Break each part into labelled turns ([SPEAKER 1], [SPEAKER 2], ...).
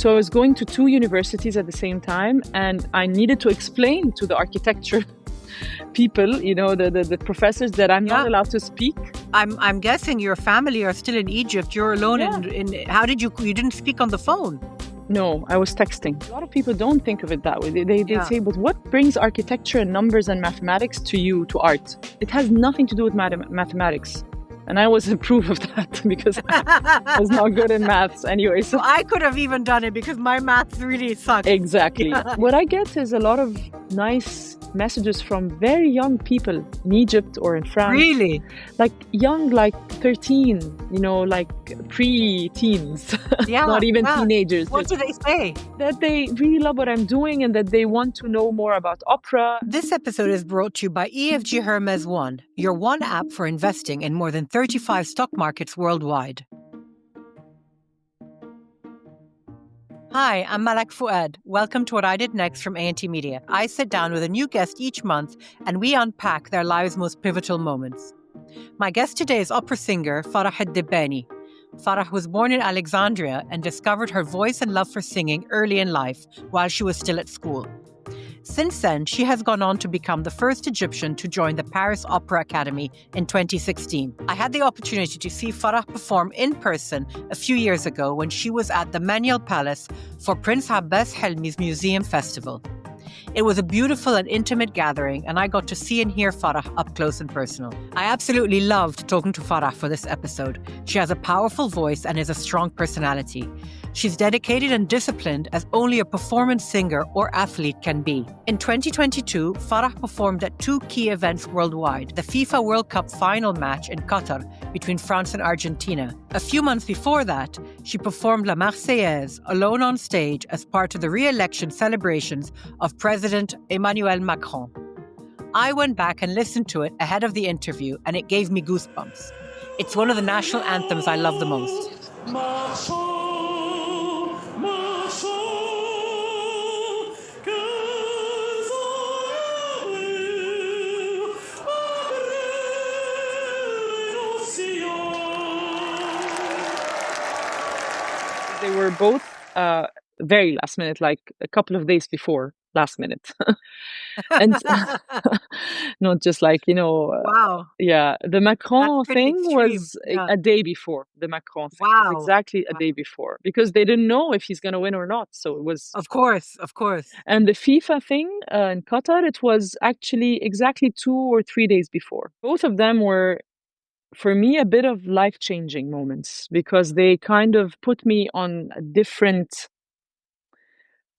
[SPEAKER 1] So I was going to two universities at the same time, and I needed to explain to the architecture people, the professors, that I'm not allowed to speak.
[SPEAKER 2] I'm guessing your family are still in Egypt. You're alone in how did you didn't speak on the phone?
[SPEAKER 1] No, I was texting. A lot of people don't think of it that way. They say, but what brings architecture and numbers and mathematics to you, to art? It has nothing to do with mathematics. And I was a proof of that because I was not good in maths anyway. So
[SPEAKER 2] I could have even done it because my maths really sucks.
[SPEAKER 1] Exactly. What I get is a lot of nice messages from very young people in Egypt or in France.
[SPEAKER 2] Really?
[SPEAKER 1] Like young, like 13, like pre-teens, not even teenagers.
[SPEAKER 2] What do they say?
[SPEAKER 1] That they really love what I'm doing and that they want to know more about opera.
[SPEAKER 2] This episode is brought to you by EFG Hermes One, your one app for investing in more than 35 stock markets worldwide. Hi, I'm Malak Fouad. Welcome to What I Did Next from A&T Media. I sit down with a new guest each month and we unpack their lives' most pivotal moments. My guest today is opera singer Farah Eddebani. Farah was born in Alexandria and discovered her voice and love for singing early in life while she was still at school. Since then, she has gone on to become the first Egyptian to join the Paris Opera Academy in 2016. I had the opportunity to see Farah perform in person a few years ago when she was at the Maniel Palace for Prince Abbas Helmi's Museum Festival. It was a beautiful and intimate gathering, and I got to see and hear Farah up close and personal. I absolutely loved talking to Farah for this episode. She has a powerful voice and is a strong personality. She's dedicated and disciplined as only a performance singer or athlete can be. In 2022, Farah performed at two key events worldwide, the FIFA World Cup final match in Qatar between France and Argentina. A few months before that, she performed La Marseillaise alone on stage as part of the re-election celebrations of President Emmanuel Macron. I went back and listened to it ahead of the interview, and it gave me goosebumps. It's one of the national anthems I love the most.
[SPEAKER 1] They were both very last minute, like a couple of days before last minute. And not just like,
[SPEAKER 2] Wow.
[SPEAKER 1] The Macron thing
[SPEAKER 2] extreme.
[SPEAKER 1] was a day before. The Macron thing was
[SPEAKER 2] Wow.
[SPEAKER 1] exactly a day before because they didn't know if he's going to win or not. So it was...
[SPEAKER 2] Of course.
[SPEAKER 1] And the FIFA thing in Qatar, it was actually exactly 2 or 3 days before. Both of them were, for me, a bit of life-changing moments because they kind of put me on a different...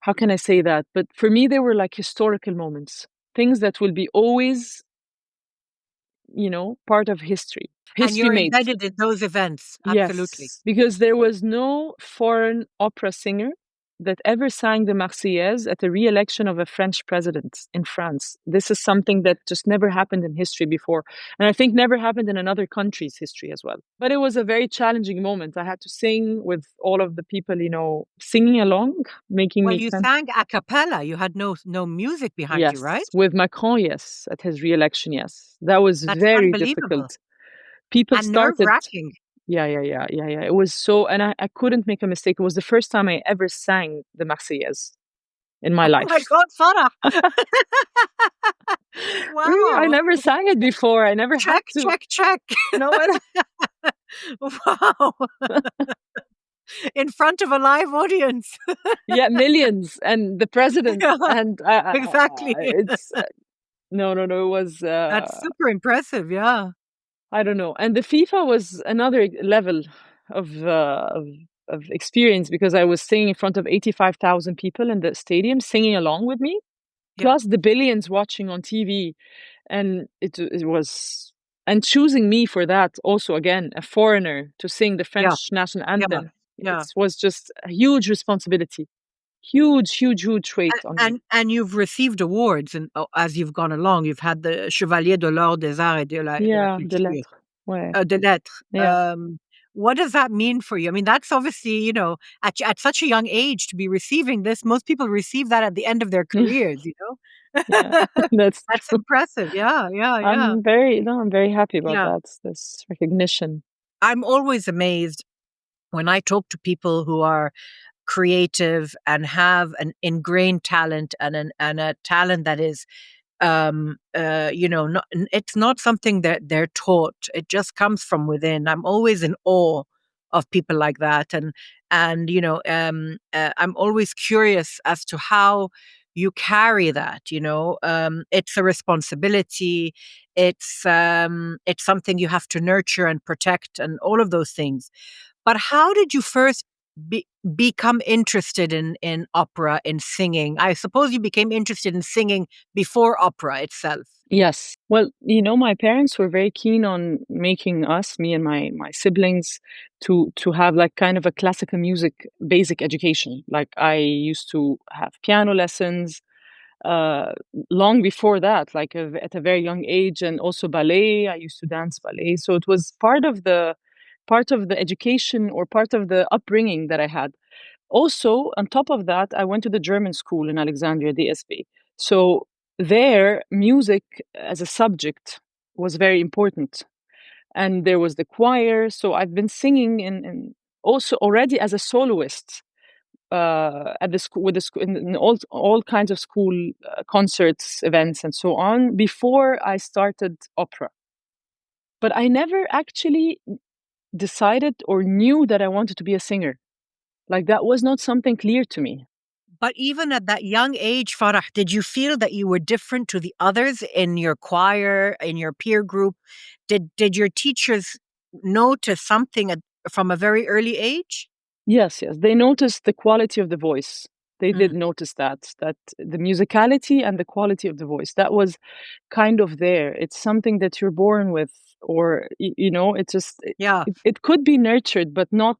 [SPEAKER 1] How can I say that? But for me, they were like historical moments, things that will be always, part of history.
[SPEAKER 2] And you're embedded in those events. Absolutely.
[SPEAKER 1] Yes, because there was no foreign opera singer that ever sang the Marseillaise at the re-election of a French president in France. This is something that just never happened in history before. And I think never happened in another country's history as well. But it was a very challenging moment. I had to sing with all of the people, singing along, making me...
[SPEAKER 2] Well, you sang a cappella. You had no music behind you, right?
[SPEAKER 1] With Macron, yes. At his re-election, yes. That was very difficult. People
[SPEAKER 2] and
[SPEAKER 1] started...
[SPEAKER 2] nerve-wracking.
[SPEAKER 1] Yeah. It was so, and I couldn't make a mistake. It was the first time I ever sang the Marseillaise in my life.
[SPEAKER 2] Oh my God, Farah! Wow!
[SPEAKER 1] Really, I never sang it before. I never had to.
[SPEAKER 2] Check.
[SPEAKER 1] You know what?
[SPEAKER 2] Wow! In front of a live audience.
[SPEAKER 1] Yeah, millions, and the president, and
[SPEAKER 2] exactly.
[SPEAKER 1] It's no. It was.
[SPEAKER 2] That's super impressive. Yeah.
[SPEAKER 1] I don't know. And the FIFA was another level of experience because I was singing in front of 85,000 people in the stadium, singing along with me, plus the billions watching on TV. And it was, and choosing me for that also, again, a foreigner to sing the French national anthem. It was just a huge responsibility. Huge weight on me.
[SPEAKER 2] And you've received awards, and as you've gone along, you've had the Chevalier de l'Ordre des Arts et de la Culture.
[SPEAKER 1] De Lettres. Ouais.
[SPEAKER 2] De Lettres.
[SPEAKER 1] Yeah.
[SPEAKER 2] What does that mean for you? I mean, that's obviously, at such a young age to be receiving this. Most people receive that at the end of their careers,
[SPEAKER 1] Yeah, that's
[SPEAKER 2] impressive. Yeah.
[SPEAKER 1] I'm very happy about that, this recognition.
[SPEAKER 2] I'm always amazed when I talk to people who are creative and have an ingrained talent and a talent that is it's not something that they're taught. It just comes from within. I'm always in awe of people like that, and I'm always curious as to how you carry that. It's a responsibility. It's something you have to nurture and protect, and all of those things. But how did you first become interested in opera, in singing? I suppose you became interested in singing before opera itself.
[SPEAKER 1] Yes. Well, my parents were very keen on making us, me and my siblings, to have like kind of a classical music basic education. Like I used to have piano lessons uh long before that, like at a very young age, and also ballet. I used to dance ballet. So it was part of the education, or part of the upbringing that I had. Also, on top of that, I went to the German school in Alexandria, DSB. So there, music as a subject was very important. And there was the choir. So I've been singing in also already as a soloist at the school, with the school, in all kinds of school concerts, events, and so on, before I started opera. But I never actually decided or knew that I wanted to be a singer. Like that was not something clear to me.
[SPEAKER 2] But even at that young age, Farah, did you feel that you were different to the others in your choir, in your peer group? Did your teachers notice something from a very early age?
[SPEAKER 1] Yes, yes. They noticed the quality of the voice. They
[SPEAKER 2] Mm.
[SPEAKER 1] did notice that the musicality and the quality of the voice, that was kind of there. It's something that you're born with, or it just
[SPEAKER 2] Yeah.
[SPEAKER 1] it could be nurtured, but not,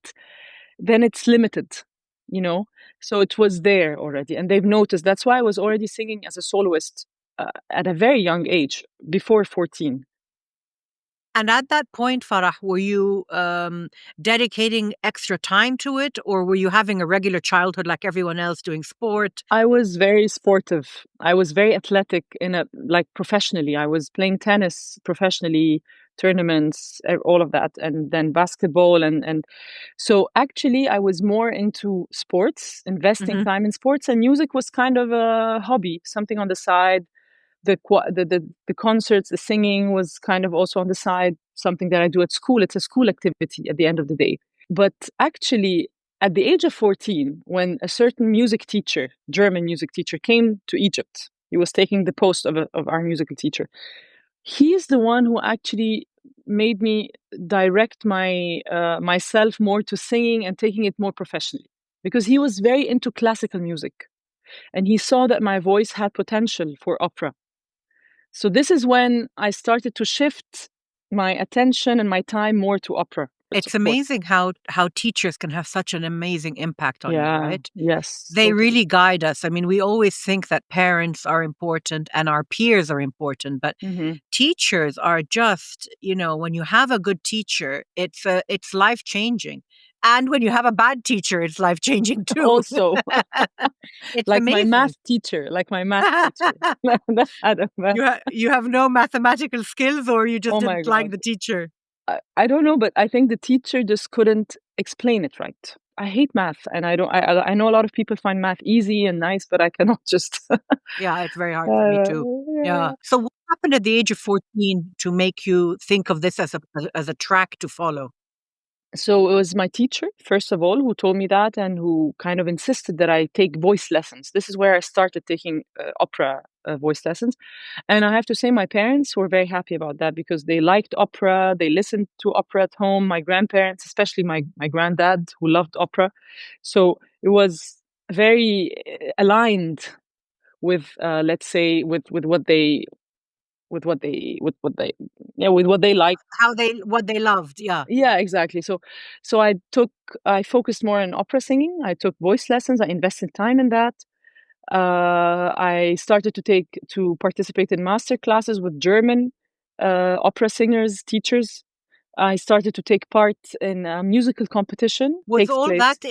[SPEAKER 1] then it's limited, you know. So it was there already, and they've noticed. That's why I was already singing as a soloist at a very young age, before 14.
[SPEAKER 2] And at that point, Farah, were you dedicating extra time to it, or were you having a regular childhood like everyone else, doing sport?
[SPEAKER 1] I was very sportive. I was very athletic like professionally. I was playing tennis professionally, tournaments, all of that, and then basketball, and so actually I was more into sports, investing
[SPEAKER 2] Hmm.
[SPEAKER 1] time in sports, and music was kind of a hobby, something on the side. The concerts, the singing was kind of also on the side, something that I do at school. It's a school activity at the end of the day. But actually, at the age of 14, when a certain music teacher, German music teacher, came to Egypt, he was taking the post of our musical teacher. He is the one who actually made me direct myself more to singing and taking it more professionally, because he was very into classical music, and he saw that my voice had potential for opera. So this is when I started to shift my attention and my time more to opera.
[SPEAKER 2] It's
[SPEAKER 1] Of course.
[SPEAKER 2] amazing how teachers can have such an amazing impact on you,
[SPEAKER 1] Yeah.
[SPEAKER 2] right?
[SPEAKER 1] Yes.
[SPEAKER 2] They
[SPEAKER 1] Totally.
[SPEAKER 2] really guide us. I mean, we always think that parents are important and our peers are important, but
[SPEAKER 1] Hmm.
[SPEAKER 2] teachers are just, when you have a good teacher, it's life changing. And when you have a bad teacher, it's life changing too.
[SPEAKER 1] Also,
[SPEAKER 2] It's
[SPEAKER 1] like my
[SPEAKER 2] amazing.
[SPEAKER 1] math teacher, I don't know.
[SPEAKER 2] You have no mathematical skills, or you just
[SPEAKER 1] Oh my
[SPEAKER 2] didn't like
[SPEAKER 1] God.
[SPEAKER 2] the teacher.
[SPEAKER 1] I don't know, but I think the teacher just couldn't explain it right. I hate math, and I don't. I know a lot of people find math easy and nice, but I cannot just.
[SPEAKER 2] Yeah, it's very hard for me too. Yeah.
[SPEAKER 1] Yeah.
[SPEAKER 2] So what happened at the age of 14 to make you think of this as a track to follow?
[SPEAKER 1] So it was my teacher, first of all, who told me that, and who kind of insisted that I take voice lessons. This is where I started taking opera voice lessons. And I have to say, my parents were very happy about that, because they liked opera. They listened to opera at home. My grandparents, especially my granddad, who loved opera. So it was very aligned with, let's say, with what they like.
[SPEAKER 2] What they loved. Yeah.
[SPEAKER 1] Yeah, exactly. So I focused more on opera singing. I took voice lessons. I invested time in that. I started to participate in master classes with German opera singers, teachers. I started to take part in a musical competition.
[SPEAKER 2] Was
[SPEAKER 1] Takes
[SPEAKER 2] all
[SPEAKER 1] place.
[SPEAKER 2] that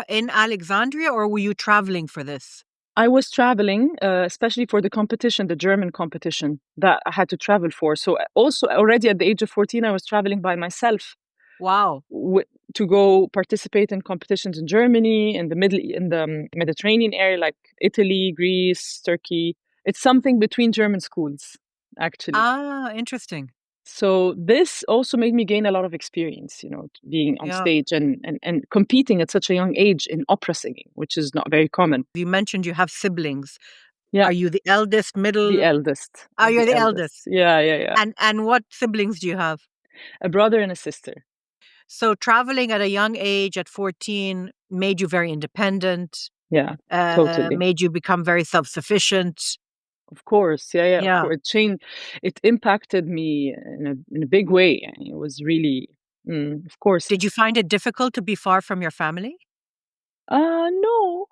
[SPEAKER 2] in Alexandria, or were you traveling for this?
[SPEAKER 1] I was traveling, especially for the competition, the German competition that I had to travel for. So also already at the age of 14, I was traveling by myself.
[SPEAKER 2] Wow.
[SPEAKER 1] to go participate in competitions in Germany, in the Mediterranean area, like Italy, Greece, Turkey. It's something between German schools, actually.
[SPEAKER 2] Ah, interesting.
[SPEAKER 1] So this also made me gain a lot of experience, being on
[SPEAKER 2] Yeah.
[SPEAKER 1] stage and competing at such a young age in opera singing, which is not very common.
[SPEAKER 2] You mentioned you have siblings.
[SPEAKER 1] Yeah,
[SPEAKER 2] Are you the eldest,
[SPEAKER 1] the
[SPEAKER 2] middle?
[SPEAKER 1] eldest.
[SPEAKER 2] Oh,
[SPEAKER 1] I'm
[SPEAKER 2] you're
[SPEAKER 1] the
[SPEAKER 2] the
[SPEAKER 1] eldest.
[SPEAKER 2] eldest.
[SPEAKER 1] Yeah.
[SPEAKER 2] And what siblings do you have?
[SPEAKER 1] A brother and a sister.
[SPEAKER 2] So traveling at a young age at 14 made you very independent,
[SPEAKER 1] Yeah, totally.
[SPEAKER 2] made you become very self-sufficient.
[SPEAKER 1] Of course. Yeah, of
[SPEAKER 2] Yeah.
[SPEAKER 1] course. It impacted me in a big way. It was really, of course.
[SPEAKER 2] Did you find it difficult to be far from your family?
[SPEAKER 1] No,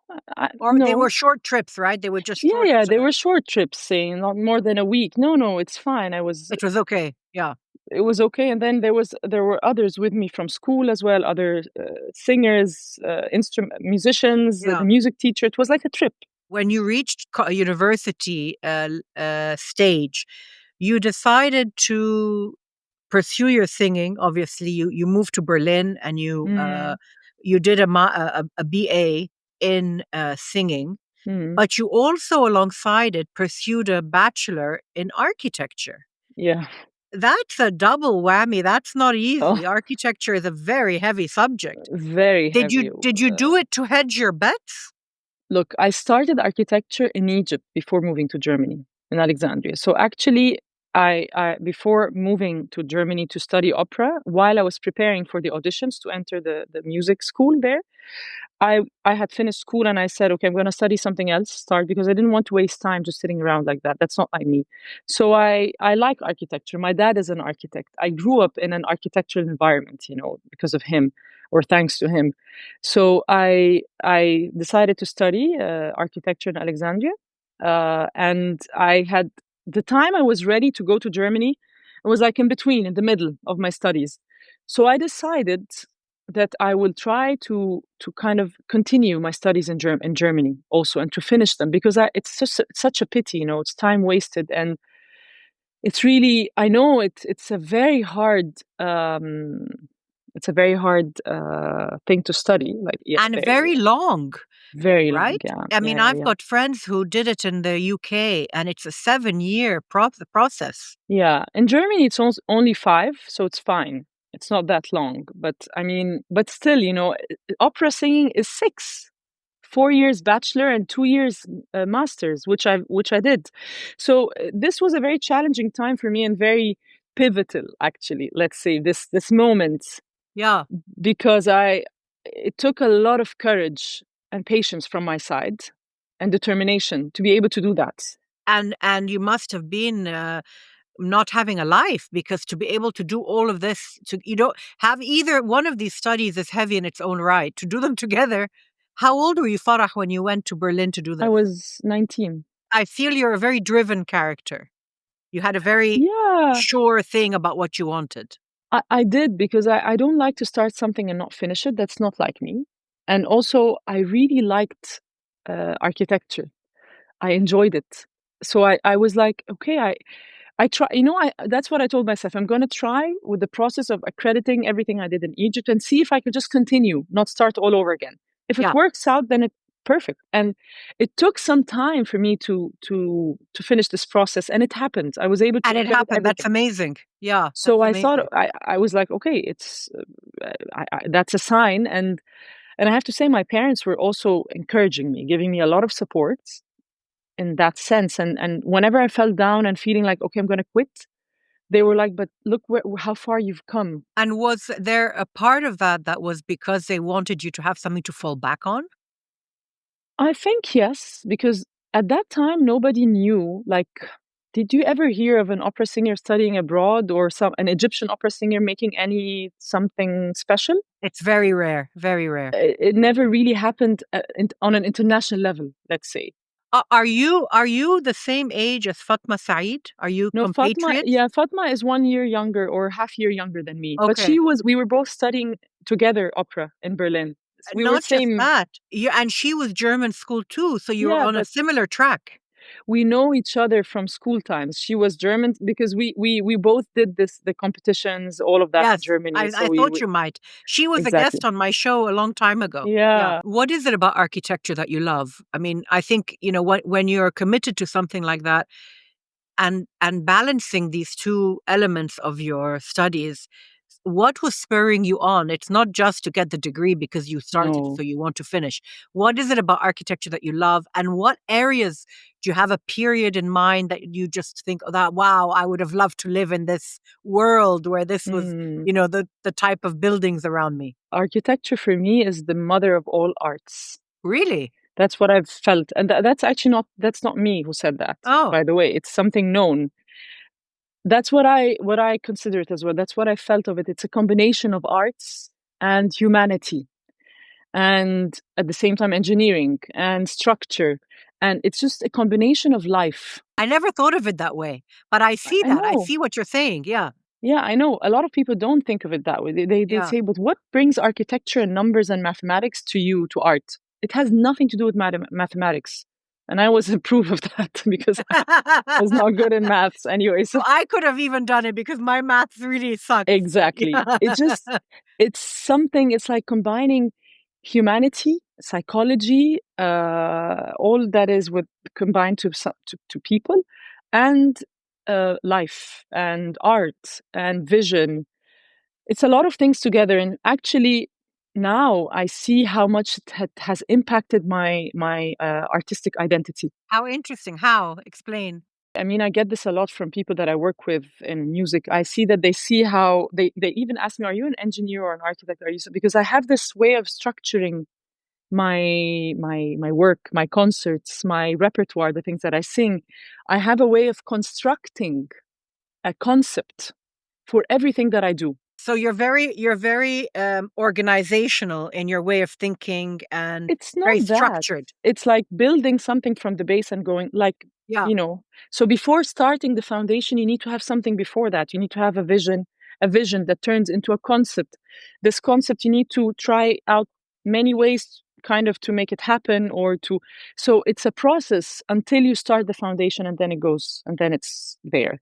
[SPEAKER 2] Or they
[SPEAKER 1] no.
[SPEAKER 2] were short trips, right? They were just short.
[SPEAKER 1] Yeah, they were short trips, saying not more than a week. No, it's fine.
[SPEAKER 2] It was okay. Yeah.
[SPEAKER 1] It was okay. And then there were others with me from school as well, other singers, instrument musicians, the
[SPEAKER 2] Yeah.
[SPEAKER 1] music teacher. It was like a trip.
[SPEAKER 2] When you reached university stage, you decided to pursue your singing. Obviously, you moved to Berlin and
[SPEAKER 1] Mm,
[SPEAKER 2] you did a BA in singing,
[SPEAKER 1] mm,
[SPEAKER 2] but you also, alongside it, pursued a bachelor in architecture.
[SPEAKER 1] yeah.
[SPEAKER 2] That's a double whammy. That's not easy.
[SPEAKER 1] Oh,
[SPEAKER 2] Architecture is a very heavy subject.
[SPEAKER 1] very heavy.
[SPEAKER 2] Did you do it to hedge your bets?
[SPEAKER 1] Look, I started architecture in Egypt before moving to Germany, in Alexandria. So actually, I before moving to Germany to study opera, while I was preparing for the auditions to enter the music school there, I had finished school and I said, okay, I'm going to study something else, start because I didn't want to waste time just sitting around like that. That's not like me. So I like architecture. My dad is an architect. I grew up in an architectural environment, because of him or thanks to him. So I decided to study architecture in Alexandria, and I had the time I was ready to go to Germany. I was like in between, in the middle of my studies. So I decided that I will try to kind of continue my studies in Germany also and to finish them because it's just such a pity, it's time wasted and it's really I know it's a very hard thing to study, like yeah,
[SPEAKER 2] And very long,
[SPEAKER 1] very long,
[SPEAKER 2] right?
[SPEAKER 1] yeah,
[SPEAKER 2] I mean,
[SPEAKER 1] yeah,
[SPEAKER 2] I've
[SPEAKER 1] yeah,
[SPEAKER 2] got friends who did it in the UK, and it's a 7-year process.
[SPEAKER 1] yeah. In Germany, it's only 5, so it's fine. It's not that long, but I mean, but still, opera singing is 6. 4 years bachelor and 2 years masters, which I did. So this was a very challenging time for me and very pivotal, actually. Let's say this moment
[SPEAKER 2] Yeah.
[SPEAKER 1] because it took a lot of courage and patience from my side and determination to be able to do that.
[SPEAKER 2] And you must have been not having a life, because to be able to do all of this, to you don't have either one of these studies is heavy in its own right. To do them together, how old were you, Farah, when you went to Berlin to do
[SPEAKER 1] I
[SPEAKER 2] this?
[SPEAKER 1] was 19.
[SPEAKER 2] I feel you're a very driven character. You had a very
[SPEAKER 1] Yeah,
[SPEAKER 2] sure thing about what you wanted.
[SPEAKER 1] I did because I don't like to start something and not finish it. That's not like me. And also, I really liked architecture. I enjoyed it. So I was like, okay, I try, that's what I told myself. I'm going to try with the process of accrediting everything I did in Egypt and see if I could just continue, not start all over again. If it
[SPEAKER 2] Yeah.
[SPEAKER 1] works out, then it's perfect. And it took some time for me to finish this process, and it happened. I was able to
[SPEAKER 2] And it
[SPEAKER 1] accredit
[SPEAKER 2] happened. That's
[SPEAKER 1] everything.
[SPEAKER 2] amazing. Yeah,
[SPEAKER 1] So
[SPEAKER 2] that's
[SPEAKER 1] I thought
[SPEAKER 2] amazing.
[SPEAKER 1] I was like, okay, it's that's a sign, and I have to say my parents were also encouraging me, giving me a lot of support in that sense. And whenever I fell down and feeling like, okay, I'm going to quit, they were like, but look how far you've come.
[SPEAKER 2] And was there a part of that was because they wanted you to have something to fall back on?
[SPEAKER 1] I think yes, because at that time nobody knew. Like, did you ever hear of an opera singer studying abroad or an Egyptian opera singer making any something special?
[SPEAKER 2] It's very rare, very rare.
[SPEAKER 1] It never really happened on an international level, let's say.
[SPEAKER 2] Are you the same age as Fatma Saeed? Are you
[SPEAKER 1] No,
[SPEAKER 2] compatriots?
[SPEAKER 1] Fatma is 1 year younger or half year younger than me. But
[SPEAKER 2] Okay.
[SPEAKER 1] we were both studying together opera in Berlin. We were
[SPEAKER 2] Not just
[SPEAKER 1] same.
[SPEAKER 2] that. And she was German school too, so you were
[SPEAKER 1] Yeah,
[SPEAKER 2] on a
[SPEAKER 1] but
[SPEAKER 2] similar track.
[SPEAKER 1] we know each other from school times. She was German because we both did the competitions, all of that in
[SPEAKER 2] Yes,
[SPEAKER 1] Germany. So
[SPEAKER 2] I thought you might. She was a
[SPEAKER 1] exactly.
[SPEAKER 2] guest on my show a long time ago. Yeah.
[SPEAKER 1] Yeah.
[SPEAKER 2] What is it about architecture that you love? I mean, I think, when you're committed to something like that and balancing these two elements of your studies, what was spurring you on? It's not just to get the degree because you started,
[SPEAKER 1] No.
[SPEAKER 2] so you want to finish. What is it about architecture that you love? And what areas do you have a period in mind that you just think, oh, that, wow, I would have loved to live in this world where this was,
[SPEAKER 1] Mm.
[SPEAKER 2] the type of buildings around me?
[SPEAKER 1] Architecture for me is the mother of all arts.
[SPEAKER 2] Really?
[SPEAKER 1] That's what I've felt. And that's actually that's not me who said that,
[SPEAKER 2] Oh,
[SPEAKER 1] by the way. It's something known. That's what I consider it as well. That's what I felt of it. It's a combination of arts and humanity, and at the same time engineering and structure, and it's just a combination of life.
[SPEAKER 2] I never thought of it that way, but I see
[SPEAKER 1] I
[SPEAKER 2] that. I
[SPEAKER 1] know.
[SPEAKER 2] see what you're saying. Yeah.
[SPEAKER 1] Yeah, I know. A lot of people don't think of it that way. They
[SPEAKER 2] Yeah.
[SPEAKER 1] say, but what brings architecture and numbers and mathematics to you, to art? It has nothing to do with mathematics. And I was a proof of that because I was not good in maths anyway.
[SPEAKER 2] So
[SPEAKER 1] So
[SPEAKER 2] I could have even done it because my maths really sucks.
[SPEAKER 1] exactly.
[SPEAKER 2] Yeah.
[SPEAKER 1] It's something, it's like combining humanity, psychology, all that is with combined to people, and life and art and vision. It's a lot of things together, and actually now I see how much it has impacted my artistic identity.
[SPEAKER 2] How interesting. How? Explain.
[SPEAKER 1] I mean, I get this a lot from people that I work with in music. I see that they see how they even ask me, "Are you an engineer or an architect? Are you?" Because I have this way of structuring my work, my concerts, my repertoire, the things that I sing. I have a way of constructing a concept for everything that I do.
[SPEAKER 2] So you're very organizational in your way of thinking and
[SPEAKER 1] It's not
[SPEAKER 2] very
[SPEAKER 1] that.
[SPEAKER 2] structured.
[SPEAKER 1] It's like building something from the base and going like,
[SPEAKER 2] Yeah.
[SPEAKER 1] you know, so before starting the foundation, you need to have something before that. You need to have a vision that turns into a concept. This concept, you need to try out many ways kind of to make it happen or to, so it's a process until you start the foundation and then it goes and then it's there.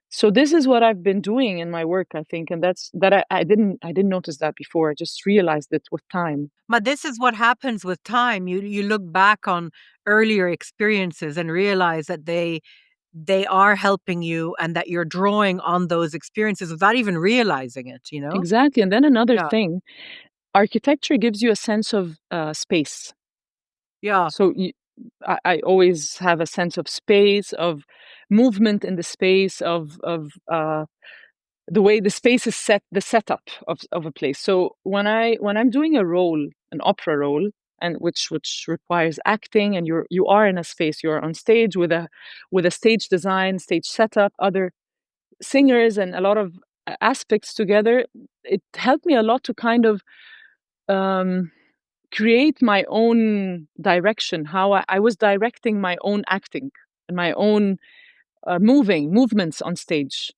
[SPEAKER 1] So this is what I've been doing in my work, I think, and that's that I didn't notice that before. I just realized it with time.
[SPEAKER 2] But this is what happens with time. You look back on earlier experiences and realize that they are helping you and that you're drawing on those experiences without even realizing it, you know?
[SPEAKER 1] Exactly. And then another
[SPEAKER 2] Yeah.
[SPEAKER 1] thing, architecture gives you a sense of space.
[SPEAKER 2] Yeah.
[SPEAKER 1] So I always have a sense of space, of movement in the space, of the way the space is set, the setup of a place. So when I'm doing a role, an opera role, and which requires acting, and you are in a space, you're on stage with a stage design, stage setup, other singers, and a lot of aspects together. It helped me a lot to kind of um, create my own direction. How I was directing my own acting and my own movements on stage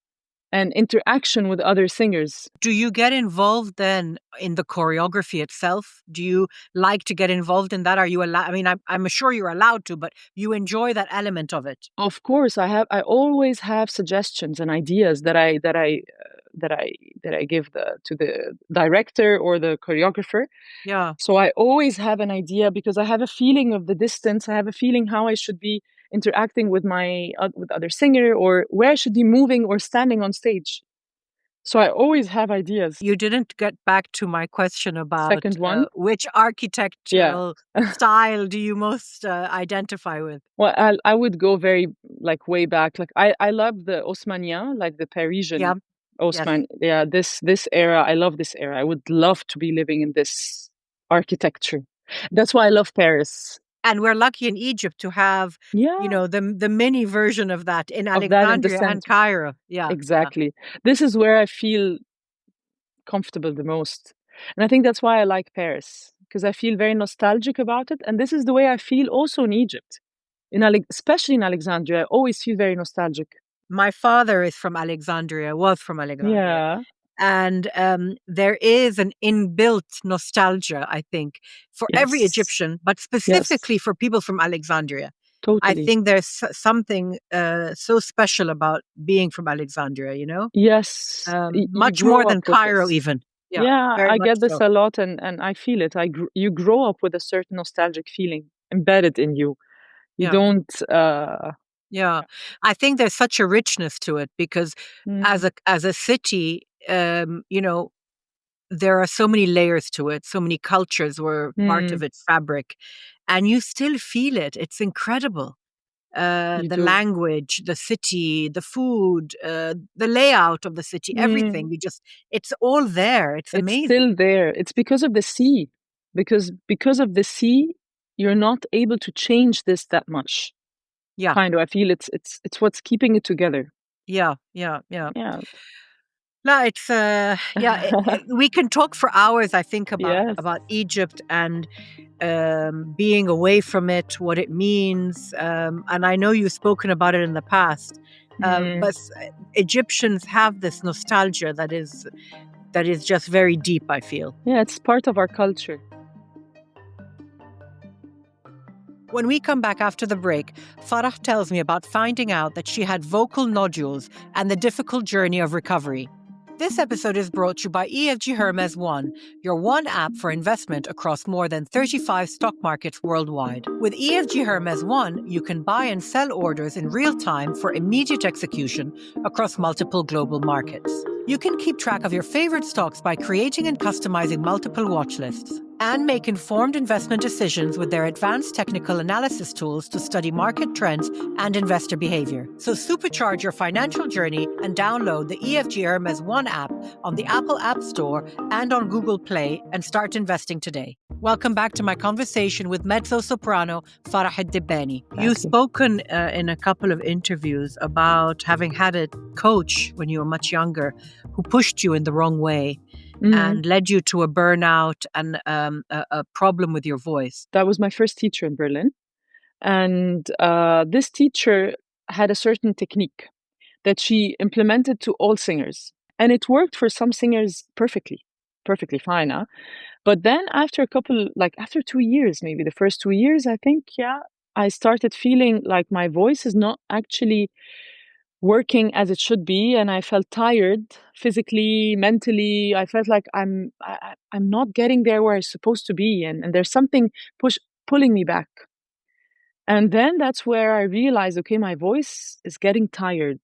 [SPEAKER 1] and interaction with other singers.
[SPEAKER 2] Do you get involved then in the choreography itself? Do you like to get involved in that? Are you allowed? I mean, I'm sure you're allowed to, but you enjoy that element of it.
[SPEAKER 1] Of course, I always have suggestions and ideas that I give to the director or the choreographer.
[SPEAKER 2] Yeah.
[SPEAKER 1] So I always have an idea because I have a feeling of the distance. I have a feeling how I should be interacting with my with other singer, or where I should be moving or standing on stage. So I always have ideas.
[SPEAKER 2] You didn't get back to my question about
[SPEAKER 1] Second one,
[SPEAKER 2] which
[SPEAKER 1] yeah.
[SPEAKER 2] architectural style do you most identify with?
[SPEAKER 1] Well, I would go very like way back. Like I love the Haussmannien, like the
[SPEAKER 2] Yeah.
[SPEAKER 1] Parisian
[SPEAKER 2] Yes.
[SPEAKER 1] Haussmann. Yeah, this era. I love this era. I would love to be living in this architecture. That's why I love Paris.
[SPEAKER 2] And we're lucky in Egypt to have,
[SPEAKER 1] Yeah,
[SPEAKER 2] the mini version of that in
[SPEAKER 1] of that in the
[SPEAKER 2] Alexandria and
[SPEAKER 1] center.
[SPEAKER 2] Cairo. Yeah. Yeah.
[SPEAKER 1] Exactly. This is where I feel comfortable the most. And I think that's why I like Paris, because I feel very nostalgic about it. And this is the way I feel also in Egypt. Especially in Alexandria, I always feel very nostalgic.
[SPEAKER 2] My father is from Alexandria, was from Alexandria.
[SPEAKER 1] Yeah.
[SPEAKER 2] And there is an inbuilt nostalgia, I think, for every
[SPEAKER 1] Yes.
[SPEAKER 2] Egyptian, but
[SPEAKER 1] Yes.
[SPEAKER 2] specifically for people from Alexandria. I
[SPEAKER 1] Totally.
[SPEAKER 2] think there's something so special about being from Alexandria, you know?
[SPEAKER 1] Yes, you
[SPEAKER 2] Much more
[SPEAKER 1] grow up
[SPEAKER 2] than
[SPEAKER 1] with
[SPEAKER 2] Cairo
[SPEAKER 1] this.
[SPEAKER 2] even. Yeah,
[SPEAKER 1] Yeah,
[SPEAKER 2] very
[SPEAKER 1] I
[SPEAKER 2] much
[SPEAKER 1] get this
[SPEAKER 2] so.
[SPEAKER 1] a lot, and I feel it. You grow up with a certain nostalgic feeling embedded in you. You
[SPEAKER 2] Yeah.
[SPEAKER 1] don't.
[SPEAKER 2] Yeah. I think there's such a richness to it because
[SPEAKER 1] Mm,
[SPEAKER 2] as a city, you know, there are so many layers to it, so many cultures were part
[SPEAKER 1] mm,
[SPEAKER 2] of its fabric, and you still feel it. It's incredible.
[SPEAKER 1] you
[SPEAKER 2] The
[SPEAKER 1] do.
[SPEAKER 2] language, the city, the food, the layout of the city,
[SPEAKER 1] Mm,
[SPEAKER 2] everything. It's all there. It's
[SPEAKER 1] it's
[SPEAKER 2] amazing.
[SPEAKER 1] still there. It's because of the sea. Because of the sea, you're not able to change this that much.
[SPEAKER 2] Yeah,
[SPEAKER 1] Kind of. I feel it's what's keeping it together.
[SPEAKER 2] yeah, yeah, yeah.
[SPEAKER 1] Yeah.
[SPEAKER 2] No, it's yeah. We can talk for hours. I think
[SPEAKER 1] Yes.
[SPEAKER 2] about Egypt and being away from it, what it means, and I know you've spoken about it in the past.
[SPEAKER 1] Mm.
[SPEAKER 2] But Egyptians have this nostalgia that is just very deep. I feel.
[SPEAKER 1] Yeah, it's part of our culture.
[SPEAKER 2] When we come back after the break, Farah tells me about finding out that she had vocal nodules and the difficult journey of recovery. This episode is brought to you by EFG Hermes One, your one app for investment across more than 35 stock markets worldwide. With EFG Hermes One, you can buy and sell orders in real time for immediate execution across multiple global markets. You can keep track of your favorite stocks by creating and customizing multiple watch lists and make informed investment decisions with their advanced technical analysis tools to study market trends and investor behavior. So supercharge your financial journey and download the EFG Hermes One app on the Apple App Store and on Google Play and start investing today. Welcome back to my conversation with mezzo-soprano Farah Dibani. You've spoken in a couple of interviews about having had a coach when you were much younger who pushed you in the wrong way and led you to a burnout and a problem with your voice.
[SPEAKER 1] That was my first teacher in Berlin. And this teacher had a certain technique that she implemented to all singers. And it worked for some singers perfectly fine. Huh? But then after after 2 years, maybe the first 2 years, I think, yeah, I started feeling like my voice is not actually working as it should be, and I felt tired physically, mentally. I felt like I'm not getting there where I'm supposed to be, and there's something pulling me back. And then that's where I realized, okay, my voice is getting tired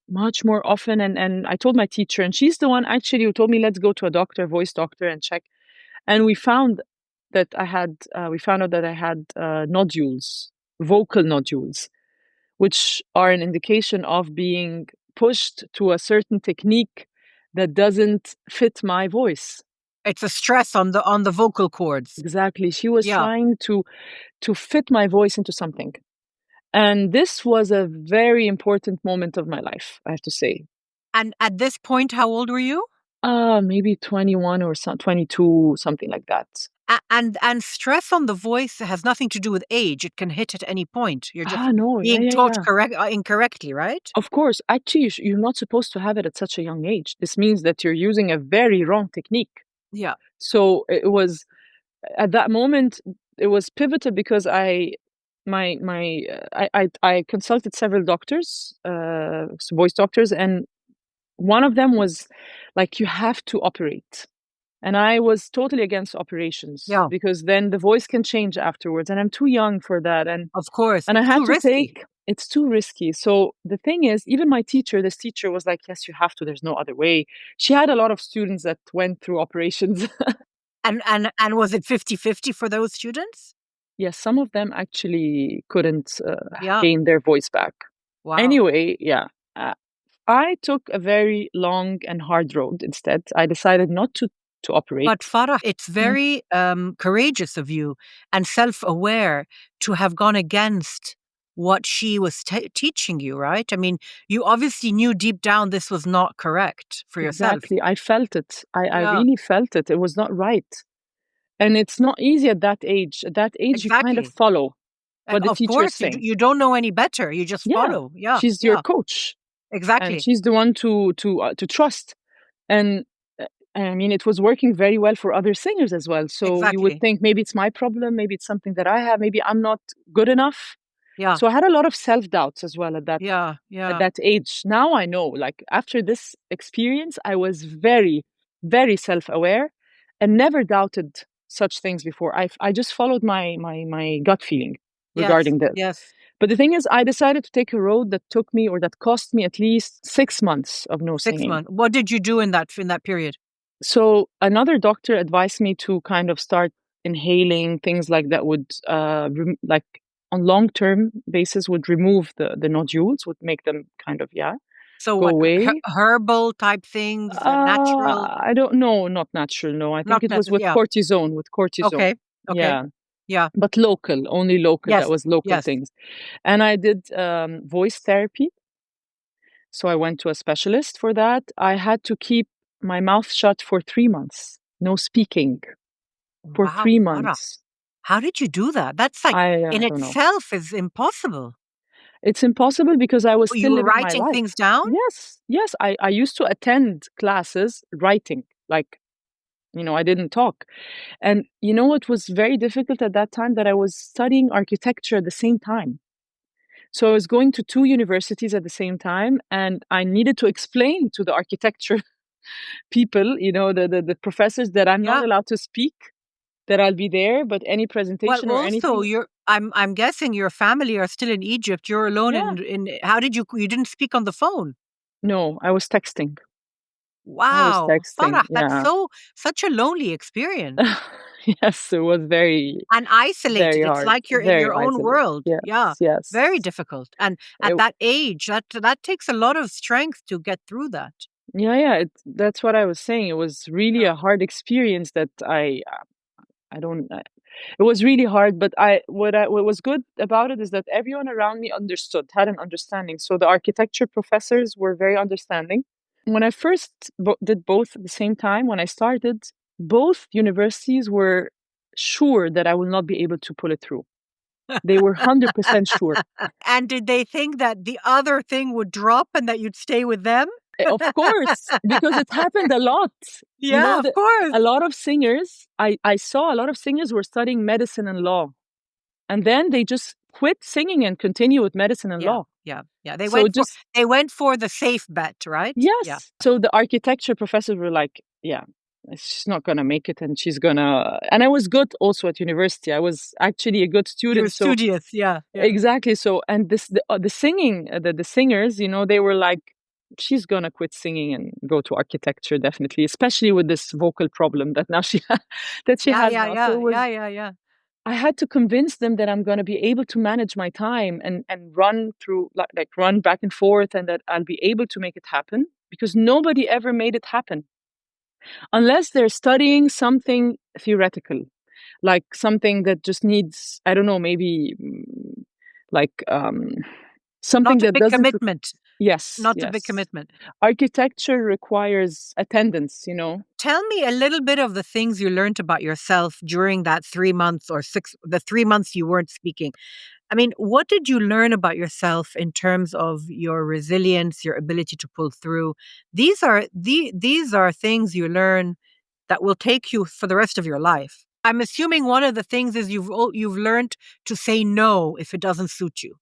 [SPEAKER 1] much more often. And I told my teacher, and she's the one actually who told me, let's go to a doctor, voice doctor, and check. And we found out that I had nodules, vocal nodules, which are an indication of being pushed to a certain technique that doesn't fit my voice.
[SPEAKER 2] It's a stress on the vocal cords.
[SPEAKER 1] Exactly. She was
[SPEAKER 2] Yeah.
[SPEAKER 1] trying to fit my voice into something. And this was a very important moment of my life, I have to say.
[SPEAKER 2] And at this point, how old were you?
[SPEAKER 1] Maybe 21 or 22, something like that.
[SPEAKER 2] And stress on the voice has nothing to do with age. It can hit at any point. You're just
[SPEAKER 1] No, yeah,
[SPEAKER 2] being
[SPEAKER 1] yeah,
[SPEAKER 2] taught
[SPEAKER 1] yeah.
[SPEAKER 2] incorrectly, right?
[SPEAKER 1] Of course, actually, you're not supposed to have it at such a young age. This means that you're using a very wrong technique.
[SPEAKER 2] Yeah.
[SPEAKER 1] So it was at that moment, it was pivotal because I consulted several doctors, voice doctors, and one of them was like, you have to operate. And I was totally against operations
[SPEAKER 2] Yeah.
[SPEAKER 1] because then the voice can change afterwards, and I'm too young for that.
[SPEAKER 2] Of course.
[SPEAKER 1] And I
[SPEAKER 2] It's
[SPEAKER 1] had
[SPEAKER 2] too
[SPEAKER 1] to
[SPEAKER 2] risky.
[SPEAKER 1] take it's too risky. So the thing is, even this teacher was like, yes, you have to, there's no other way. She had a lot of students that went through operations.
[SPEAKER 2] And was it 50-50 for those students?
[SPEAKER 1] Yes, some of them actually couldn't
[SPEAKER 2] Yeah.
[SPEAKER 1] gain their voice back.
[SPEAKER 2] Wow.
[SPEAKER 1] Anyway, yeah, I took a very long and hard road instead. I decided not to operate.
[SPEAKER 2] But Farah, it's
[SPEAKER 1] Mm,
[SPEAKER 2] very courageous of you and self-aware to have gone against what she was teaching you, right? I mean, you obviously knew deep down this was not correct for yourself.
[SPEAKER 1] exactly. I felt it. I
[SPEAKER 2] Yeah,
[SPEAKER 1] really felt it. It was not right. And it's not easy at that age. At that age, you kind of
[SPEAKER 2] exactly.
[SPEAKER 1] follow what the
[SPEAKER 2] Of
[SPEAKER 1] teacher is
[SPEAKER 2] course,
[SPEAKER 1] saying.
[SPEAKER 2] you don't know any better. You just
[SPEAKER 1] Yeah,
[SPEAKER 2] follow. Yeah,
[SPEAKER 1] she's your
[SPEAKER 2] yeah,
[SPEAKER 1] coach, and
[SPEAKER 2] exactly,
[SPEAKER 1] she's the one to trust. And I mean, it was working very well for other singers as well. So you would
[SPEAKER 2] exactly.
[SPEAKER 1] think maybe it's my problem, maybe it's something that I have, maybe I'm not good enough.
[SPEAKER 2] Yeah.
[SPEAKER 1] So I had a lot of self-doubts as well at
[SPEAKER 2] Yeah. Yeah.
[SPEAKER 1] that age. Now I know, like after this experience, I was very, very self-aware and never doubted such things before. I just followed my gut feeling
[SPEAKER 2] Yes.
[SPEAKER 1] regarding this.
[SPEAKER 2] Yes.
[SPEAKER 1] But the thing is, I decided to take a road that took me or that cost me at least 6 months of no
[SPEAKER 2] 6 months.
[SPEAKER 1] singing.
[SPEAKER 2] What did you do in that period?
[SPEAKER 1] So another doctor advised me to kind of start inhaling things like that would like on long-term basis would remove the nodules, would make them kind of
[SPEAKER 2] So
[SPEAKER 1] go
[SPEAKER 2] what
[SPEAKER 1] away.
[SPEAKER 2] herbal type things, natural,
[SPEAKER 1] I don't know, not natural. No, I think
[SPEAKER 2] not
[SPEAKER 1] it was
[SPEAKER 2] necessarily.
[SPEAKER 1] with
[SPEAKER 2] Yeah.
[SPEAKER 1] cortisone. With cortisone,
[SPEAKER 2] Okay. Okay.
[SPEAKER 1] yeah,
[SPEAKER 2] Yeah.
[SPEAKER 1] but local, only local. That
[SPEAKER 2] Yes.
[SPEAKER 1] was local
[SPEAKER 2] Yes.
[SPEAKER 1] things, and I did voice therapy. So I went to a specialist for that. I had to keep my mouth shut for 3 months, no speaking for
[SPEAKER 2] Wow,
[SPEAKER 1] three
[SPEAKER 2] Farah.
[SPEAKER 1] months.
[SPEAKER 2] How did you do that? That's like
[SPEAKER 1] I
[SPEAKER 2] in
[SPEAKER 1] don't know.
[SPEAKER 2] itself is impossible.
[SPEAKER 1] It's impossible because I was
[SPEAKER 2] You
[SPEAKER 1] still
[SPEAKER 2] were
[SPEAKER 1] living my
[SPEAKER 2] writing
[SPEAKER 1] life.
[SPEAKER 2] things down?
[SPEAKER 1] Yes, yes. I used to attend classes writing, like, I didn't talk. And you know what was very difficult at that time? That I was studying architecture at the same time. So I was going to two universities at the same time, and I needed to explain to the architecture people, the professors, that I'm not
[SPEAKER 2] Yeah.
[SPEAKER 1] allowed to speak, that I'll be there, but any
[SPEAKER 2] Well,
[SPEAKER 1] presentation or
[SPEAKER 2] also
[SPEAKER 1] anything,
[SPEAKER 2] I'm guessing your family are still in Egypt. You're alone
[SPEAKER 1] yeah.
[SPEAKER 2] in how did you didn't speak on the phone?
[SPEAKER 1] No, I was texting. I was
[SPEAKER 2] Wow,
[SPEAKER 1] texting,
[SPEAKER 2] Farah, that's
[SPEAKER 1] yeah.
[SPEAKER 2] such a lonely experience.
[SPEAKER 1] Yes, it was very,
[SPEAKER 2] And
[SPEAKER 1] very
[SPEAKER 2] isolated. It's
[SPEAKER 1] hard,
[SPEAKER 2] like you're in
[SPEAKER 1] very
[SPEAKER 2] your own
[SPEAKER 1] isolated.
[SPEAKER 2] world. Yeah.
[SPEAKER 1] Yes,
[SPEAKER 2] Very
[SPEAKER 1] yes.
[SPEAKER 2] difficult. And at
[SPEAKER 1] It
[SPEAKER 2] that age, that takes a lot of strength to get through that.
[SPEAKER 1] Yeah, yeah, that's what I was saying. It was really
[SPEAKER 2] Yeah.
[SPEAKER 1] a hard experience that I don't it was really hard, but what was good about it is that everyone around me understood, had an understanding. So the architecture professors were very understanding. When I first did both at the same time, when I started, both universities were sure that I will not be able to pull it through. They were 100% sure.
[SPEAKER 2] And did they think that the other thing would drop and that you'd stay with them?
[SPEAKER 1] Of course, because it happened a lot.
[SPEAKER 2] Yeah, of course.
[SPEAKER 1] A lot of singers, I saw a lot of singers were studying medicine and law, and then they just quit singing and continue with medicine and
[SPEAKER 2] Yeah,
[SPEAKER 1] law.
[SPEAKER 2] yeah, yeah.
[SPEAKER 1] So just
[SPEAKER 2] They went for the safe bet, right? Yeah.
[SPEAKER 1] yes. So the architecture professors were like, yeah, she's not gonna make it, and she's gonna. And I was good also at university. I was actually a good
[SPEAKER 2] You were
[SPEAKER 1] student. So
[SPEAKER 2] studious. Yeah, yeah.
[SPEAKER 1] exactly. So and the singing, the singers, they were like, she's gonna quit singing and go to architecture definitely, especially with this vocal problem that now that she
[SPEAKER 2] Yeah,
[SPEAKER 1] has
[SPEAKER 2] yeah,
[SPEAKER 1] now. So
[SPEAKER 2] yeah,
[SPEAKER 1] it
[SPEAKER 2] yeah,
[SPEAKER 1] was
[SPEAKER 2] yeah, yeah.
[SPEAKER 1] I had to convince them that I'm gonna be able to manage my time and run through like run back and forth, and that I'll be able to make it happen because nobody ever made it happen unless they're studying something theoretical, like something that just needs, I don't know, maybe like something
[SPEAKER 2] Not a
[SPEAKER 1] that
[SPEAKER 2] big
[SPEAKER 1] doesn't
[SPEAKER 2] commitment.
[SPEAKER 1] yes,
[SPEAKER 2] Not a big
[SPEAKER 1] yes.
[SPEAKER 2] commitment.
[SPEAKER 1] Architecture requires attendance.
[SPEAKER 2] Tell me a little bit of the things you learned about yourself during that 3 months or the 3 months you weren't speaking. I mean, what did you learn about yourself in terms of your resilience, your ability to pull through? These are things you learn that will take you for the rest of your life. I'm assuming one of the things is you've learned to say no if it doesn't suit you.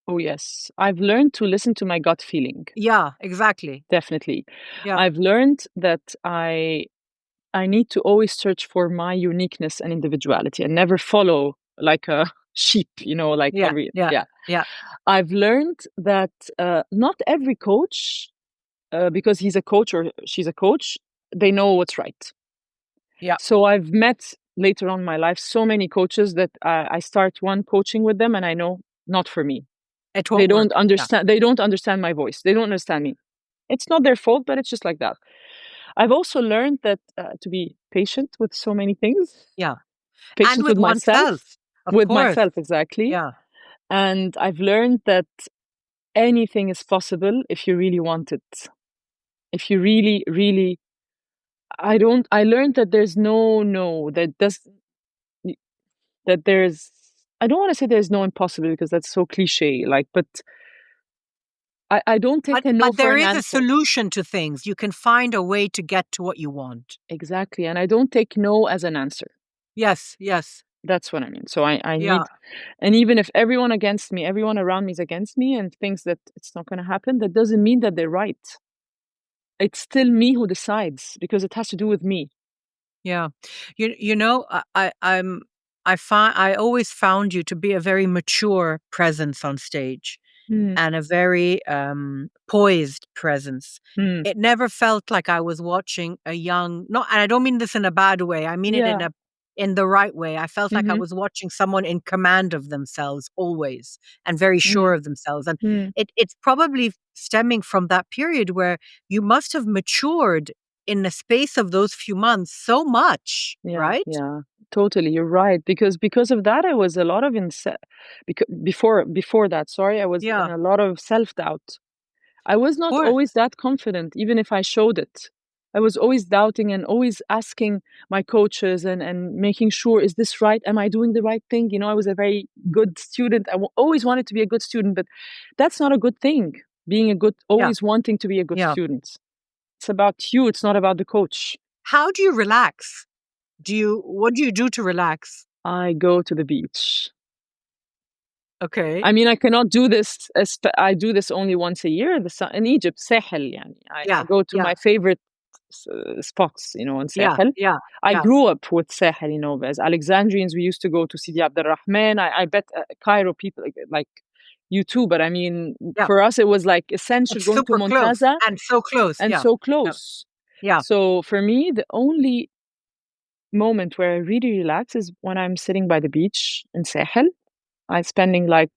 [SPEAKER 1] Oh yes, I've learned to listen to my gut feeling.
[SPEAKER 2] Yeah, exactly.
[SPEAKER 1] Definitely.
[SPEAKER 2] Yeah.
[SPEAKER 1] I've learned that I need to always search for my uniqueness and individuality and never follow like a sheep, like
[SPEAKER 2] Yeah.
[SPEAKER 1] every
[SPEAKER 2] Yeah.
[SPEAKER 1] yeah.
[SPEAKER 2] Yeah.
[SPEAKER 1] I've learned that not every coach, because he's a coach or she's a coach, they know what's right.
[SPEAKER 2] Yeah.
[SPEAKER 1] So I've met later on in my life so many coaches that I start one coaching with them and I know not for me.
[SPEAKER 2] It
[SPEAKER 1] They
[SPEAKER 2] won't
[SPEAKER 1] don't
[SPEAKER 2] work. Yeah.
[SPEAKER 1] understand. They don't understand my voice. They don't understand me. It's not their fault, but it's just like that. I've also learned that to be patient with so many things,
[SPEAKER 2] Yeah. And
[SPEAKER 1] patient
[SPEAKER 2] with oneself, of
[SPEAKER 1] with
[SPEAKER 2] course.
[SPEAKER 1] myself exactly.
[SPEAKER 2] Yeah.
[SPEAKER 1] And I've learned that anything is possible if you really want it. If you really, really, I learned that there's no, that there's, I don't want to say there's no impossible because that's so cliche, like, but I don't take a no
[SPEAKER 2] But
[SPEAKER 1] for
[SPEAKER 2] there
[SPEAKER 1] an
[SPEAKER 2] is a
[SPEAKER 1] answer.
[SPEAKER 2] solution to things. You can find a way to get to what you want.
[SPEAKER 1] Exactly. And I don't take no as an answer.
[SPEAKER 2] Yes, yes.
[SPEAKER 1] That's what I mean. So I
[SPEAKER 2] Yeah.
[SPEAKER 1] need, and even if everyone against me, everyone around me is against me and thinks that it's not gonna happen, that doesn't mean that they're right. It's still me who decides because it has to do with me.
[SPEAKER 2] Yeah. You know, I always found you to be a very mature presence on stage.
[SPEAKER 1] Mm,
[SPEAKER 2] And a very poised presence.
[SPEAKER 1] mm,
[SPEAKER 2] It never felt like I was watching a young, no, and I don't mean this in a bad way. I mean it
[SPEAKER 1] yeah.
[SPEAKER 2] in the right way. I felt like I
[SPEAKER 1] Mhm.
[SPEAKER 2] was watching someone in command of themselves always and very sure
[SPEAKER 1] Mm,
[SPEAKER 2] of themselves. And
[SPEAKER 1] mm.
[SPEAKER 2] it's probably stemming from that period where you must have matured in the space of those few months so much,
[SPEAKER 1] Yeah,
[SPEAKER 2] right?
[SPEAKER 1] yeah. Totally, you're right. Because of that, I was a lot of before that, sorry, I was in
[SPEAKER 2] Yeah,
[SPEAKER 1] a lot of self-doubt. I was
[SPEAKER 2] of
[SPEAKER 1] not always
[SPEAKER 2] course.
[SPEAKER 1] that confident, even if I showed it. I was always doubting and always asking my coaches and making sure, is this right? Am I doing the right thing? You know, I was a very good student. Always wanted to be a good student, but that's not a good thing. Being a good,
[SPEAKER 2] Yeah,
[SPEAKER 1] always wanting to be a good
[SPEAKER 2] yeah.
[SPEAKER 1] student. It's about you. It's not about the coach.
[SPEAKER 2] How do you relax? What do you do to relax?
[SPEAKER 1] I go to the beach.
[SPEAKER 2] Okay.
[SPEAKER 1] I mean, I cannot do this I do this only once a year in Egypt, Sahel يعني. I
[SPEAKER 2] Yeah,
[SPEAKER 1] go to
[SPEAKER 2] yeah,
[SPEAKER 1] my favorite spots, in
[SPEAKER 2] yeah,
[SPEAKER 1] Sahel.
[SPEAKER 2] yeah,
[SPEAKER 1] I
[SPEAKER 2] yeah,
[SPEAKER 1] grew up with Sahel, as Alexandrians, we used to go to Sidi Abd Rahman. I bet Cairo people like you too, but I mean,
[SPEAKER 2] yeah.
[SPEAKER 1] for us, it was like essential
[SPEAKER 2] It's
[SPEAKER 1] going to
[SPEAKER 2] super close
[SPEAKER 1] Montaza
[SPEAKER 2] and so close.
[SPEAKER 1] and
[SPEAKER 2] Yeah,
[SPEAKER 1] so
[SPEAKER 2] yeah,
[SPEAKER 1] close.
[SPEAKER 2] yeah.
[SPEAKER 1] So for me, the only moment where I really relax is when I'm sitting by the beach in Sahel. I'm spending like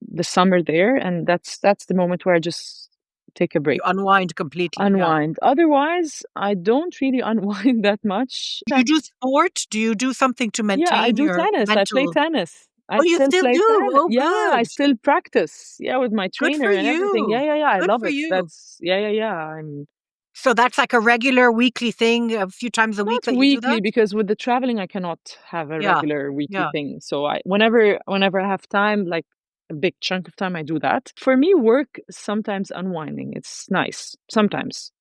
[SPEAKER 1] the summer there, and that's the moment where I just take a
[SPEAKER 2] You
[SPEAKER 1] break,
[SPEAKER 2] unwind completely. Yeah.
[SPEAKER 1] unwind. Otherwise, I don't really unwind that much.
[SPEAKER 2] Do you do sport? Do you do something to
[SPEAKER 1] Yeah, I
[SPEAKER 2] maintain
[SPEAKER 1] do
[SPEAKER 2] your
[SPEAKER 1] tennis. I play
[SPEAKER 2] mental?
[SPEAKER 1] tennis. I
[SPEAKER 2] Oh, you
[SPEAKER 1] still
[SPEAKER 2] still
[SPEAKER 1] play
[SPEAKER 2] do?
[SPEAKER 1] tennis.
[SPEAKER 2] Oh,
[SPEAKER 1] Yeah, I
[SPEAKER 2] good.
[SPEAKER 1] still practice. Yeah, with my
[SPEAKER 2] Good
[SPEAKER 1] trainer
[SPEAKER 2] for
[SPEAKER 1] and everything. Yeah,
[SPEAKER 2] you.
[SPEAKER 1] yeah, yeah. I
[SPEAKER 2] Good
[SPEAKER 1] love
[SPEAKER 2] for
[SPEAKER 1] it.
[SPEAKER 2] you.
[SPEAKER 1] That's yeah, yeah, yeah. I'm
[SPEAKER 2] So that's like a regular weekly thing, a few times a week
[SPEAKER 1] not
[SPEAKER 2] that you do
[SPEAKER 1] weekly
[SPEAKER 2] that?
[SPEAKER 1] because with the traveling I cannot have a
[SPEAKER 2] Yeah,
[SPEAKER 1] regular weekly
[SPEAKER 2] yeah.
[SPEAKER 1] thing. So I whenever I have time, like a big chunk of time, I do that. For me, work is sometimes unwinding. It's nice. Sometimes.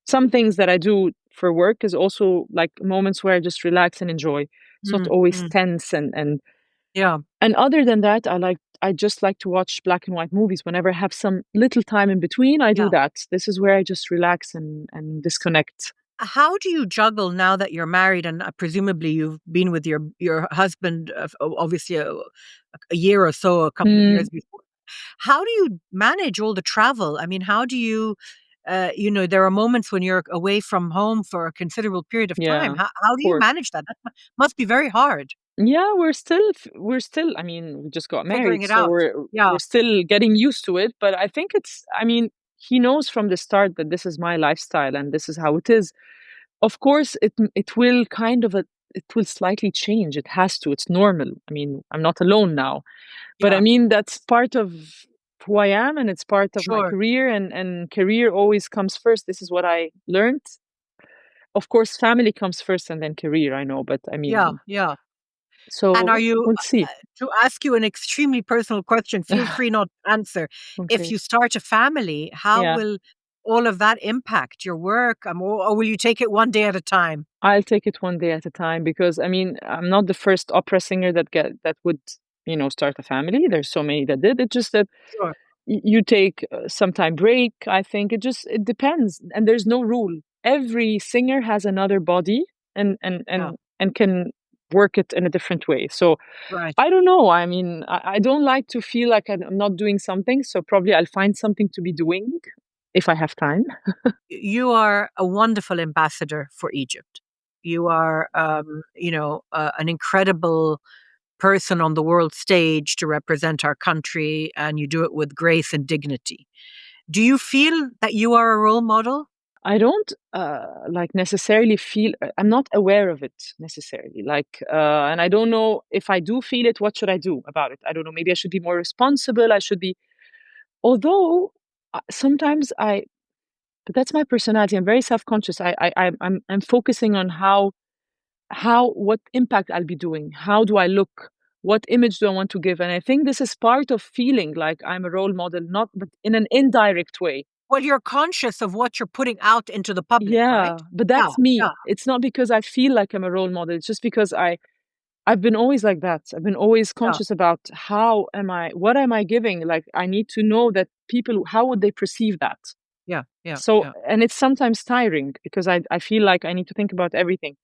[SPEAKER 1] Some things that I do for work is also like moments where I just relax and enjoy. It's not
[SPEAKER 2] Mm,
[SPEAKER 1] always
[SPEAKER 2] mm.
[SPEAKER 1] tense
[SPEAKER 2] Yeah.
[SPEAKER 1] and other than that, I just like to watch black and white movies. Whenever I have some little time in between, I do
[SPEAKER 2] Yeah.
[SPEAKER 1] that. This is where I just relax and disconnect.
[SPEAKER 2] How do you juggle now that you're married and presumably you've been with your husband obviously a year or so, a couple of
[SPEAKER 1] Mm,
[SPEAKER 2] years before? How do you manage all the travel? I mean, how do you, there are moments when you're away from home for a considerable period of
[SPEAKER 1] yeah,
[SPEAKER 2] time. How
[SPEAKER 1] of
[SPEAKER 2] do you
[SPEAKER 1] course.
[SPEAKER 2] manage that? That must be very hard
[SPEAKER 1] Yeah, we're still I mean, we just got
[SPEAKER 2] figuring
[SPEAKER 1] married,
[SPEAKER 2] it
[SPEAKER 1] so
[SPEAKER 2] out.
[SPEAKER 1] we're
[SPEAKER 2] Yeah,
[SPEAKER 1] still getting used to it, but I think I mean, he knows from the start that this is my lifestyle and this is how it is. Of course, it will it will slightly change. It has to. It's normal. I mean, I'm not alone now. But I
[SPEAKER 2] yeah,
[SPEAKER 1] mean, that's part of who I am and it's part of my
[SPEAKER 2] sure.
[SPEAKER 1] career and career always comes first. This is what I learned. Of course, family comes first and then career, I know, but I
[SPEAKER 2] Yeah,
[SPEAKER 1] mean,
[SPEAKER 2] yeah. And are
[SPEAKER 1] so
[SPEAKER 2] you,
[SPEAKER 1] we'll see.
[SPEAKER 2] to ask you an extremely personal question, feel free not to answer. If
[SPEAKER 1] Okay.
[SPEAKER 2] you start a family, how
[SPEAKER 1] Yeah.
[SPEAKER 2] will all of that impact your work? Or will you take it one day at a time?
[SPEAKER 1] I'll take it one day at a time because I mean, I'm not the first opera singer that would, start a family. There's so many that did. It's just that
[SPEAKER 2] Sure.
[SPEAKER 1] you take some time break. I think it depends, and there's no rule. Every singer has another body
[SPEAKER 2] Yeah.
[SPEAKER 1] and can work it in a different way. So
[SPEAKER 2] Right.
[SPEAKER 1] I don't know. I mean, I don't like to feel like I'm not doing something. So probably I'll find something to be doing if I have time.
[SPEAKER 2] You are a wonderful ambassador for Egypt. You are, an incredible person on the world stage to represent our country, and you do it with grace and dignity. Do you feel that you are a role model?
[SPEAKER 1] I don't like necessarily feel. I'm not aware of it necessarily. Like, and I don't know if I do feel it. What should I do about it? I don't know. Maybe I should be more responsible. I should be. Although sometimes but that's my personality. I'm very self-conscious. I'm focusing on what impact I'll be doing. How do I look? What image do I want to give? And I think this is part of feeling like I'm a role model, not but in an indirect way.
[SPEAKER 2] Well, you're conscious of what you're putting out into the public, right?
[SPEAKER 1] Yeah, but
[SPEAKER 2] Yeah,
[SPEAKER 1] that's me.
[SPEAKER 2] yeah.
[SPEAKER 1] It's not because I feel like I'm a role model. It's just because I've been always like that. I've been always
[SPEAKER 2] Yeah,
[SPEAKER 1] conscious about what am I giving? Like, I need to know that people, how would they perceive that?
[SPEAKER 2] yeah, yeah,
[SPEAKER 1] So,
[SPEAKER 2] yeah.
[SPEAKER 1] and it's sometimes tiring because I feel like I need to think about everything.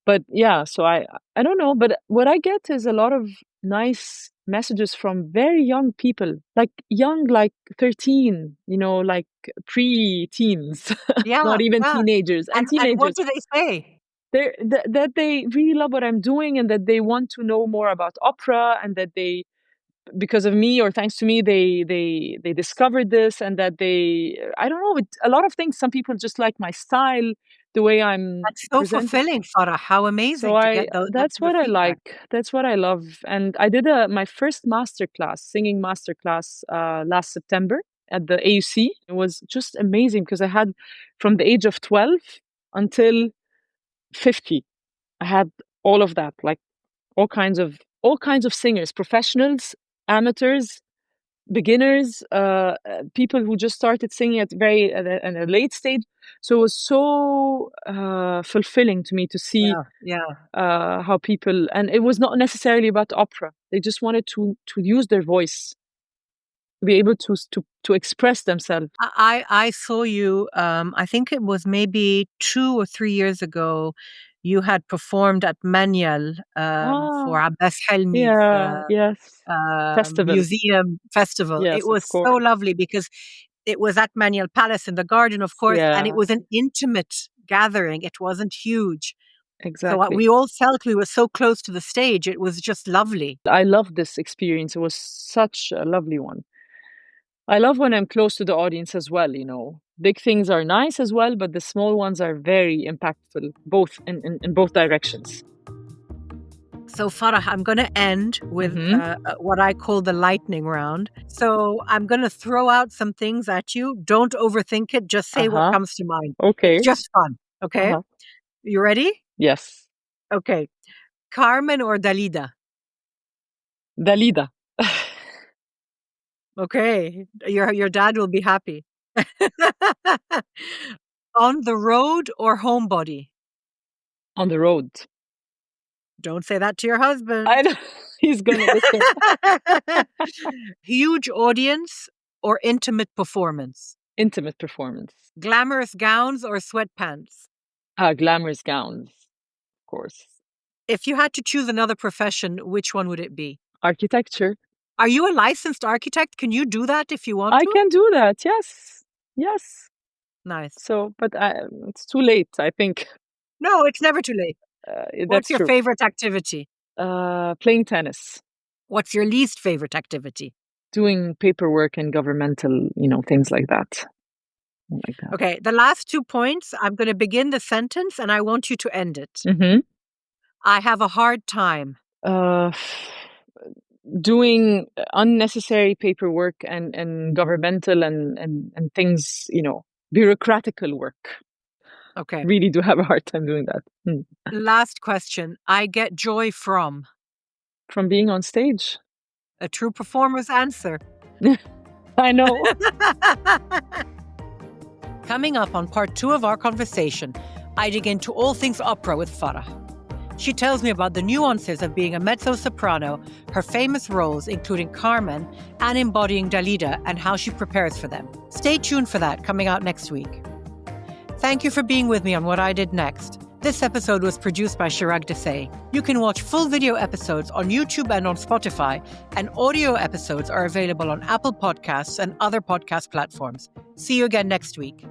[SPEAKER 1] But yeah, so I don't know, but what I get is a lot of nice messages from very young people, like young, like 13, like pre-teens,
[SPEAKER 2] Yeah,
[SPEAKER 1] not even
[SPEAKER 2] yeah.
[SPEAKER 1] teenagers, and
[SPEAKER 2] And what
[SPEAKER 1] teenagers.
[SPEAKER 2] do they say?
[SPEAKER 1] That they really love what I'm doing, and that they want to know more about opera, and that they, because of me or thanks to me, they discovered this, and that I don't know, a lot of things. Some people just like my style, the way I'm
[SPEAKER 2] That's so
[SPEAKER 1] presenting.
[SPEAKER 2] fulfilling, Farah. How
[SPEAKER 1] So
[SPEAKER 2] amazing to get that
[SPEAKER 1] that's
[SPEAKER 2] type of
[SPEAKER 1] what I
[SPEAKER 2] feedback.
[SPEAKER 1] like. That's what I love. And I did my first master class, singing master class, last September at the AUC. It was just amazing because I had from the age of 12 until 50. I had all of that, like all kinds of singers, professionals, amateurs, beginners, people who just started singing at a late stage. So it was so fulfilling to me to see
[SPEAKER 2] Yeah, yeah.
[SPEAKER 1] how people, and it was not necessarily about opera. They just wanted to use their voice, to be able to express themselves.
[SPEAKER 2] I saw you, I think it was maybe 2 or 3 years ago. You had performed at Manial for
[SPEAKER 1] Ah,
[SPEAKER 2] Abbas Helmi's
[SPEAKER 1] yeah, yes, festival.
[SPEAKER 2] museum festival. It
[SPEAKER 1] Yes,
[SPEAKER 2] was
[SPEAKER 1] of
[SPEAKER 2] so
[SPEAKER 1] course.
[SPEAKER 2] lovely because it was at Manial Palace in the garden, of course, and it
[SPEAKER 1] Yeah,
[SPEAKER 2] was an intimate gathering. It wasn't huge. So
[SPEAKER 1] exactly.
[SPEAKER 2] we all felt we were so close to the stage. It was just lovely.
[SPEAKER 1] I loved this experience. It was such a lovely one. I love when I'm close to the audience as well. Big things are nice as well, but the small ones are very impactful, both in both directions.
[SPEAKER 2] So, Farah, I'm going to end with
[SPEAKER 1] Mm-hmm.
[SPEAKER 2] what I call the lightning round. So, I'm going to throw out some things at you. Don't overthink it. Just say what
[SPEAKER 1] Uh-huh.
[SPEAKER 2] comes to mind. It's
[SPEAKER 1] Okay.
[SPEAKER 2] just fun. Okay.
[SPEAKER 1] Uh-huh.
[SPEAKER 2] You ready?
[SPEAKER 1] Yes.
[SPEAKER 2] Okay. Carmen or Dalida?
[SPEAKER 1] Dalida.
[SPEAKER 2] Okay. Your dad will be happy. On the road or homebody?
[SPEAKER 1] On the road.
[SPEAKER 2] Don't say that to your husband.
[SPEAKER 1] I know he's gonna listen.
[SPEAKER 2] Huge audience or intimate performance?
[SPEAKER 1] Intimate performance.
[SPEAKER 2] Glamorous gowns or sweatpants?
[SPEAKER 1] Glamorous gowns, of course.
[SPEAKER 2] If you had to choose another profession, which one would it be?
[SPEAKER 1] Architecture.
[SPEAKER 2] Are you a licensed architect? Can you do that if you want
[SPEAKER 1] I
[SPEAKER 2] to?
[SPEAKER 1] can do that. Yes. Yes.
[SPEAKER 2] Nice.
[SPEAKER 1] So, but it's too late, I think.
[SPEAKER 2] No, it's never too late. What's
[SPEAKER 1] That's
[SPEAKER 2] your
[SPEAKER 1] true.
[SPEAKER 2] favorite activity?
[SPEAKER 1] Playing tennis,
[SPEAKER 2] What's your least favorite activity?
[SPEAKER 1] doing paperwork and governmental, things like that. Like that.
[SPEAKER 2] Okay, the last 2 points, I'm going to begin the sentence and I want you to end it.
[SPEAKER 1] Mm-hmm.
[SPEAKER 2] I have a hard time.
[SPEAKER 1] Uh, doing unnecessary paperwork and governmental and things, bureaucratical work.
[SPEAKER 2] Okay.
[SPEAKER 1] Really do have a hard time doing that.
[SPEAKER 2] Last question. I get joy from.
[SPEAKER 1] From being on stage.
[SPEAKER 2] A true performer's answer.
[SPEAKER 1] I know.
[SPEAKER 2] Coming up on part 2 of our conversation, I dig into all things opera with Farah. She tells me about the nuances of being a mezzo-soprano, her famous roles including Carmen and embodying Dalida, and how she prepares for them. Stay tuned for that, coming out next week. Thank you for being with me on What I Did Next. This episode was produced by Chirag Desai. You can watch full video episodes on YouTube and on Spotify, and audio episodes are available on Apple Podcasts and other podcast platforms. See you again next week.